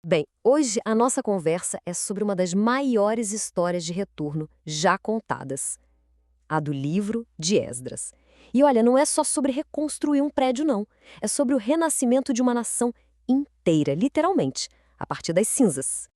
Bem, hoje a nossa conversa é sobre uma das maiores histórias de retorno já contadas, a do livro de Esdras. E olha, não é só sobre reconstruir um prédio, não. É sobre o renascimento de uma nação inteira, literalmente, a partir das cinzas.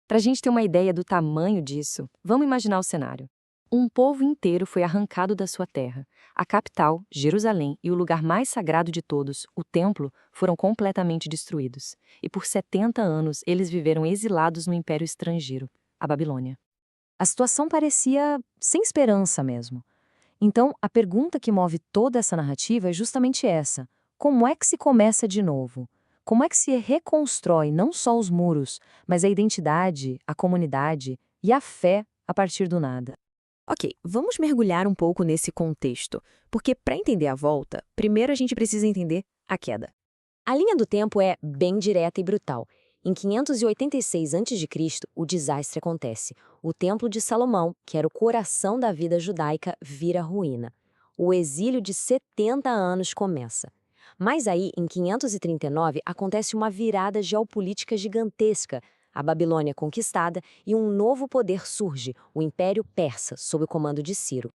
Para a gente ter uma ideia do tamanho disso, vamos imaginar o cenário. Um povo inteiro foi arrancado da sua terra. A capital, Jerusalém, e o lugar mais sagrado de todos, o templo, foram completamente destruídos. E por 70 anos eles viveram exilados no império estrangeiro, a Babilônia. A situação parecia sem esperança mesmo. Então, a pergunta que move toda essa narrativa é justamente essa: como é que se começa de novo? Como é que se reconstrói não só os muros, mas a identidade, a comunidade e a fé a partir do nada? Ok, vamos mergulhar um pouco nesse contexto, porque para entender a volta, primeiro a gente precisa entender a queda. A linha do tempo é bem direta e brutal. Em 586 a.C., o desastre acontece. O Templo de Salomão, que era o coração da vida judaica, vira ruína. O exílio de 70 anos começa. Mas aí, em 539, acontece uma virada geopolítica gigantesca. A Babilônia é conquistada e um novo poder surge, o Império Persa, sob o comando de Ciro.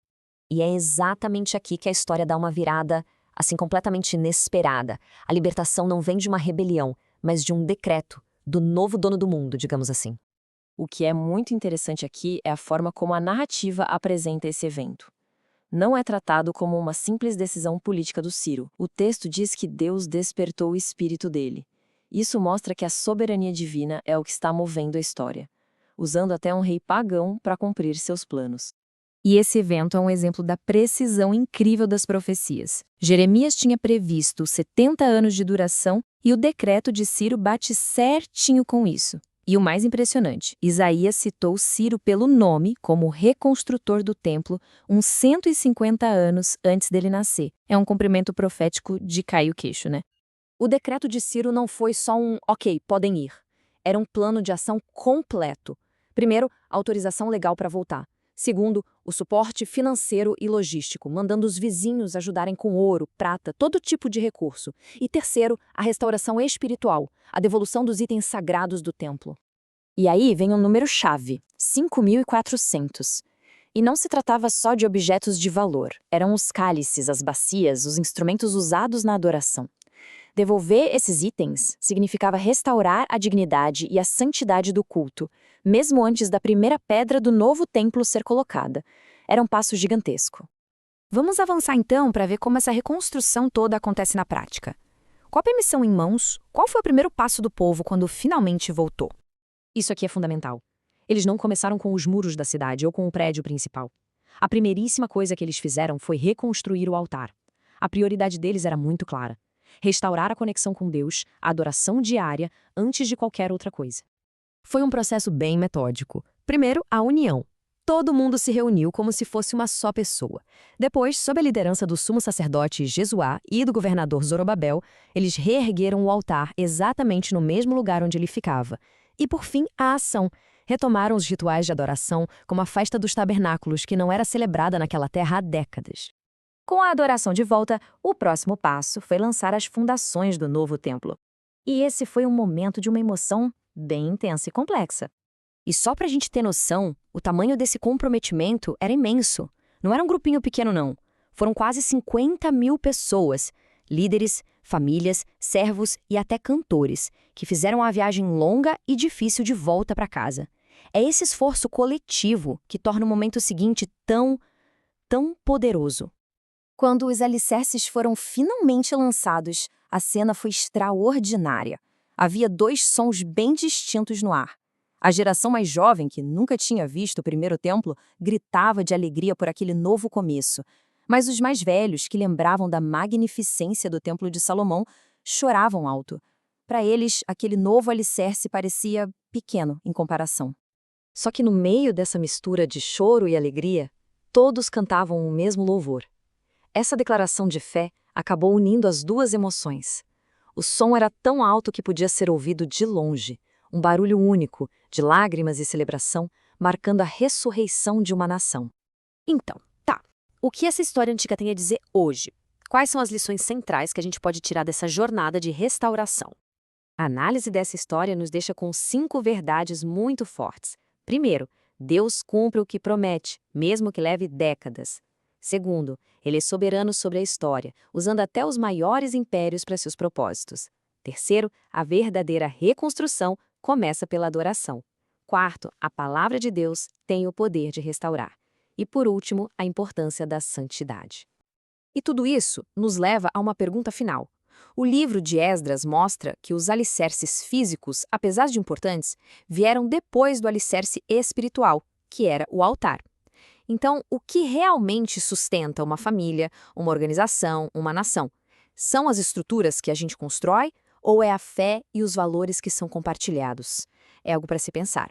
E é exatamente aqui que a história dá uma virada, assim, completamente inesperada. A libertação não vem de uma rebelião, mas de um decreto, do novo dono do mundo, digamos assim. O que é muito interessante aqui é a forma como a narrativa apresenta esse evento. Não é tratado como uma simples decisão política do Ciro. O texto diz que Deus despertou o espírito dele. Isso mostra que a soberania divina é o que está movendo a história, usando até um rei pagão para cumprir seus planos. E esse evento é um exemplo da precisão incrível das profecias. Jeremias tinha previsto 70 anos de duração e o decreto de Ciro bate certinho com isso. E o mais impressionante, Isaías citou Ciro pelo nome como reconstrutor do templo uns 150 anos antes dele nascer. É um cumprimento profético de cair o queixo, né? O decreto de Ciro não foi só um ok, podem ir. Era um plano de ação completo. Primeiro, autorização legal para voltar. Segundo, o suporte financeiro e logístico, mandando os vizinhos ajudarem com ouro, prata, todo tipo de recurso. E terceiro, a restauração espiritual, a devolução dos itens sagrados do templo. E aí vem um número-chave, 5.400. E não se tratava só de objetos de valor, eram os cálices, as bacias, os instrumentos usados na adoração. Devolver esses itens significava restaurar a dignidade e a santidade do culto, mesmo antes da primeira pedra do novo templo ser colocada. Era um passo gigantesco. Vamos avançar então para ver como essa reconstrução toda acontece na prática. Com a permissão em mãos, qual foi o primeiro passo do povo quando finalmente voltou? Isso aqui é fundamental. Eles não começaram com os muros da cidade ou com o prédio principal. A primeiríssima coisa que eles fizeram foi reconstruir o altar. A prioridade deles era muito clara: restaurar a conexão com Deus, a adoração diária, antes de qualquer outra coisa. Foi um processo bem metódico. Primeiro, a união. Todo mundo se reuniu como se fosse uma só pessoa. Depois, sob a liderança do sumo sacerdote Jesuá e do governador Zorobabel, eles reergueram o altar exatamente no mesmo lugar onde ele ficava. E, por fim, a ação. Retomaram os rituais de adoração, como a festa dos tabernáculos, que não era celebrada naquela terra há décadas. Com a adoração de volta, o próximo passo foi lançar as fundações do novo templo. E esse foi um momento de uma emoção bem intensa e complexa. E só para a gente ter noção, o tamanho desse comprometimento era imenso. Não era um grupinho pequeno, não. Foram quase 50.000 pessoas, líderes, famílias, servos e até cantores, que fizeram a viagem longa e difícil de volta para casa. É esse esforço coletivo que torna o momento seguinte tão poderoso. Quando os alicerces foram finalmente lançados, a cena foi extraordinária. Havia dois sons bem distintos no ar. A geração mais jovem, que nunca tinha visto o primeiro templo, gritava de alegria por aquele novo começo. Mas os mais velhos, que lembravam da magnificência do Templo de Salomão, choravam alto. Para eles, aquele novo alicerce parecia pequeno em comparação. Só que no meio dessa mistura de choro e alegria, todos cantavam o mesmo louvor. Essa declaração de fé acabou unindo as duas emoções. O som era tão alto que podia ser ouvido de longe, um barulho único, de lágrimas e celebração, marcando a ressurreição de uma nação. Então, o que essa história antiga tem a dizer hoje? Quais são as lições centrais que a gente pode tirar dessa jornada de restauração? A análise dessa história nos deixa com 5 verdades muito fortes. Primeiro, Deus cumpre o que promete, mesmo que leve décadas. Segundo, Ele é soberano sobre a história, usando até os maiores impérios para seus propósitos. Terceiro, a verdadeira reconstrução começa pela adoração. Quarto, a palavra de Deus tem o poder de restaurar. E por último, a importância da santidade. E tudo isso nos leva a uma pergunta final. O livro de Esdras mostra que os alicerces físicos, apesar de importantes, vieram depois do alicerce espiritual, que era o altar. Então, o que realmente sustenta uma família, uma organização, uma nação? São as estruturas que a gente constrói ou é a fé e os valores que são compartilhados? É algo para se pensar.